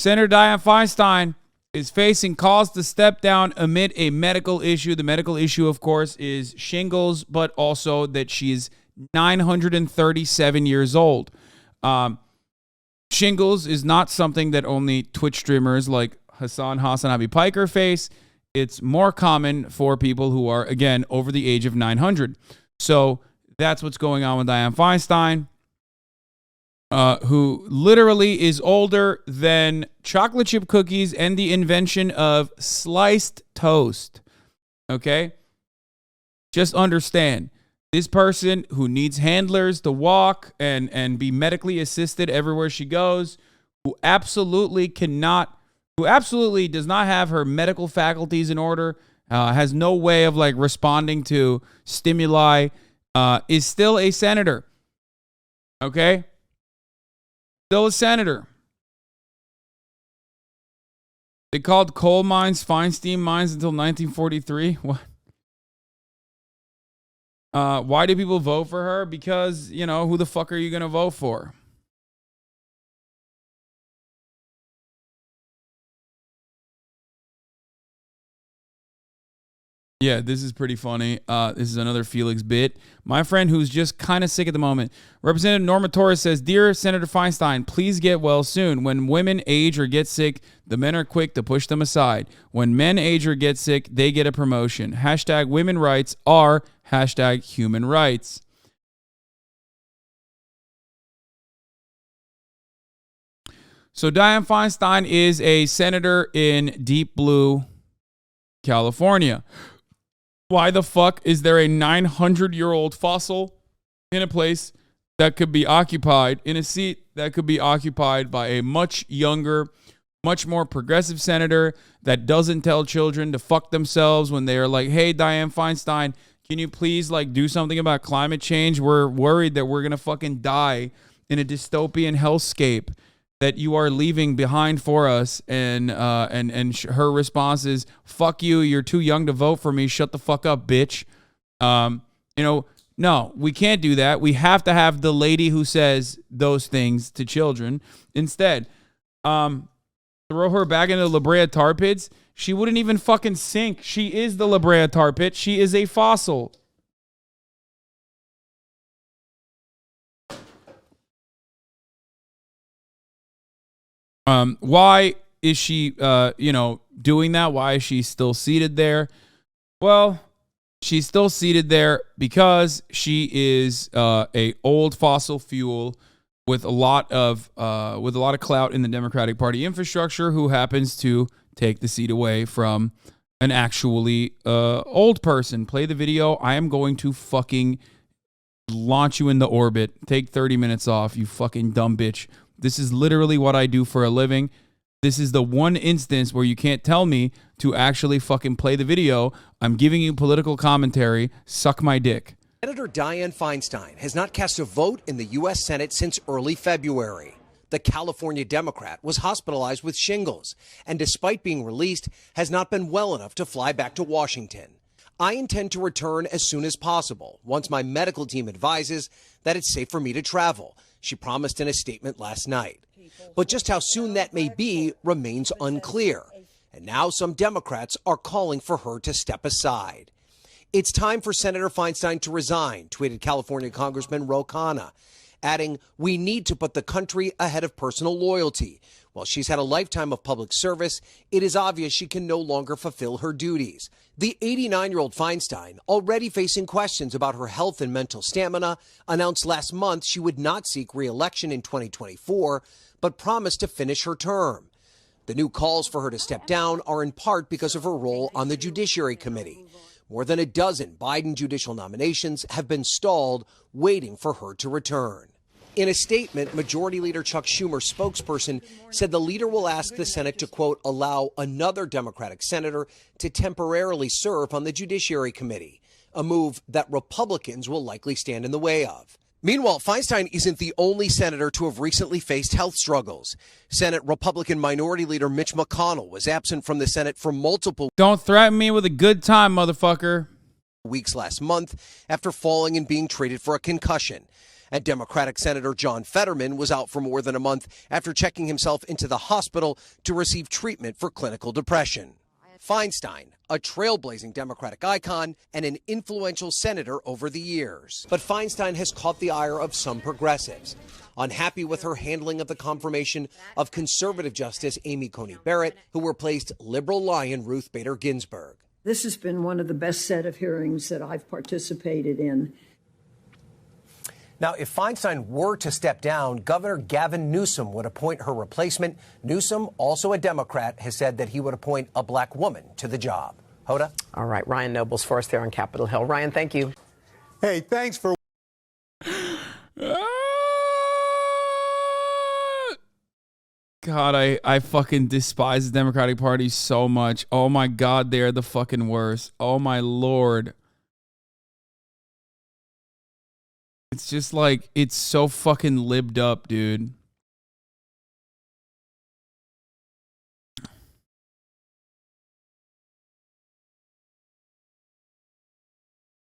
Senator Dianne Feinstein is facing calls to step down amid a medical issue. The medical issue, of course, is shingles, but also that she's 937 years old. Shingles is not something that only Twitch streamers like Hasanabi Piker face. It's more common for people who are, again, over the age of 900. So that's what's going on with Dianne Feinstein, who literally is older than chocolate chip cookies and the invention of sliced toast. Okay? Just understand, this person who needs handlers to walk and be medically assisted everywhere she goes, who absolutely does not have her medical faculties in order, has no way of like responding to stimuli, is still a senator. Okay? Still a senator. They called coal mines Feinstein mines until 1943. What? Why do people vote for her? Because, you know, who the fuck are you going to vote for? Yeah, this is pretty funny. This is another Felix bit. My friend who's just kind of sick at the moment. Representative Norma Torres says, Dear Senator Feinstein, please get well soon. When women age or get sick, the men are quick to push them aside. When men age or get sick, they get a promotion. Hashtag women rights are hashtag human rights. So Dianne Feinstein is a senator in deep blue California. Why the fuck is there a 900-year-old fossil in a place that could be occupied, in a seat that could be occupied by a much younger, much more progressive senator that doesn't tell children to fuck themselves when they are like, hey, Dianne Feinstein, can you please like do something about climate change? We're worried that we're going to fucking die in a dystopian hellscape that you are leaving behind for us. And her response is, fuck you, you're too young to vote for me, shut the fuck up, bitch. No, we can't do that. We have to have the lady who says those things to children. Instead, throw her back into the La Brea tar pits. She wouldn't even fucking sink. She is the La Brea tar pit. She is a fossil. Why is she, doing that? Why is she still seated there? Well, she's still seated there because she is a old fossil fuel with a lot of clout in the Democratic Party infrastructure, who happens to take the seat away from an actually old person. Play the video. I am going to fucking launch you into orbit. Take 30 minutes off, you fucking dumb bitch. This is literally what I do for a living. This is the one instance where you can't tell me to actually fucking play the video. I'm giving you political commentary. Suck my dick. Senator Dianne Feinstein has not cast a vote in the U.S. Senate since early February. The California Democrat was hospitalized with shingles and, despite being released, has not been well enough to fly back to Washington. I intend to return as soon as possible, once my medical team advises that it's safe for me to travel, she promised in a statement last night. But just how soon that may be remains unclear. And now some Democrats are calling for her to step aside. It's time for Senator Feinstein to resign, tweeted California Congressman Ro Khanna, adding, we need to put the country ahead of personal loyalty. While she's had a lifetime of public service, it is obvious she can no longer fulfill her duties. The 89-year-old Feinstein, already facing questions about her health and mental stamina, announced last month she would not seek re-election in 2024, but promised to finish her term. The new calls for her to step down are in part because of her role on the Judiciary Committee. More than a dozen Biden judicial nominations have been stalled, waiting for her to return. In a statement, Majority Leader Chuck Schumer's spokesperson said the leader will ask the Senate to, quote, allow another Democratic senator to temporarily serve on the Judiciary Committee, a move that Republicans will likely stand in the way of. Meanwhile, Feinstein isn't the only senator to have recently faced health struggles. Senate Republican Minority Leader Mitch McConnell was absent from the Senate for multiple Don't threaten me with a good time, motherfucker. weeks last month after falling and being treated for a concussion. And Democratic Senator John Fetterman was out for more than a month after checking himself into the hospital to receive treatment for clinical depression. Feinstein, a trailblazing Democratic icon and an influential senator over the years. But Feinstein has caught the ire of some progressives, unhappy with her handling of the confirmation of conservative Justice Amy Coney Barrett, who replaced liberal lion Ruth Bader Ginsburg. This has been one of the best set of hearings that I've participated in. Now, if Feinstein were to step down, Governor Gavin Newsom would appoint her replacement. Newsom, also a Democrat, has said that he would appoint a black woman to the job. Hoda? All right, Ryan Nobles for us there on Capitol Hill. Ryan, thank you. Hey, thanks for... God, I fucking despise the Democratic Party so much. Oh my God, they are the fucking worst. Oh my Lord. It's just like, it's so fucking libbed up, dude.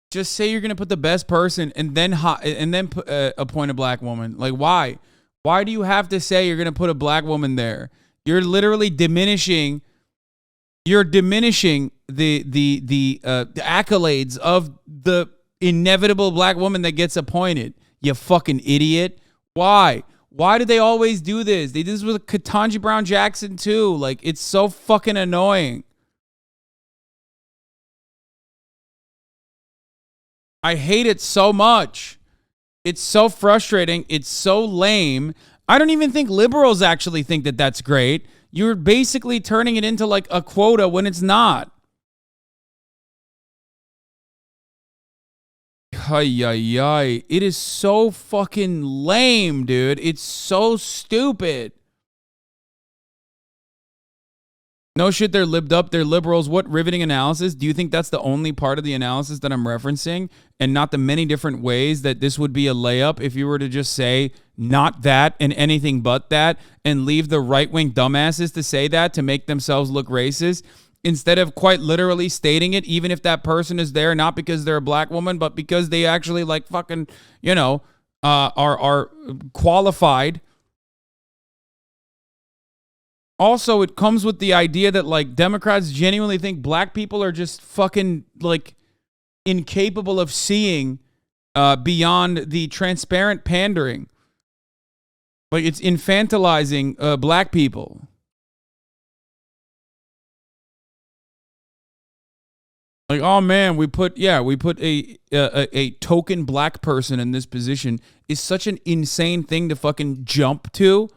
Just say you're going to put the best person and then appoint a black woman. Like, why? Why do you have to say you're going to put a black woman there? You're literally diminishing. You're diminishing the accolades of the inevitable black woman that gets appointed. You fucking idiot. Why? Why do they always do this? They did this with Ketanji Brown Jackson too. Like, it's so fucking annoying. I hate it so much. It's so frustrating. It's so lame. I don't even think liberals actually think that that's great. You're basically turning it into like a quota when it's not. Ay. It is so fucking lame, dude. It's so stupid. No shit, they're libbed up. They're liberals. What riveting analysis? Do you think that's the only part of the analysis that I'm referencing and not the many different ways that this would be a layup if you were to just say not that and anything but that and leave the right-wing dumbasses to say that to make themselves look racist instead of quite literally stating it, even if that person is there not because they're a black woman, but because they actually like fucking, you know, are qualified. Also, it comes with the idea that, like, Democrats genuinely think black people are just fucking, like, incapable of seeing beyond the transparent pandering. Like, it's infantilizing black people. Like, oh, man, we put a token black person in this position is such an insane thing to fucking jump to.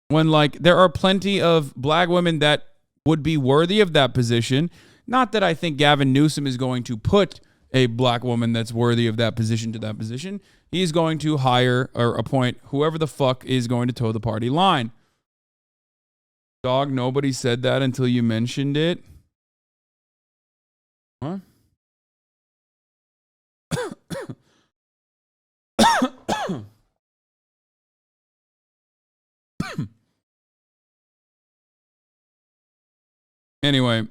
When, like, there are plenty of black women that would be worthy of that position. Not that I think Gavin Newsom is going to put a black woman that's worthy of that position to that position. He's going to hire or appoint whoever the fuck is going to toe the party line. Dog, nobody said that until you mentioned it. Huh? Anyway,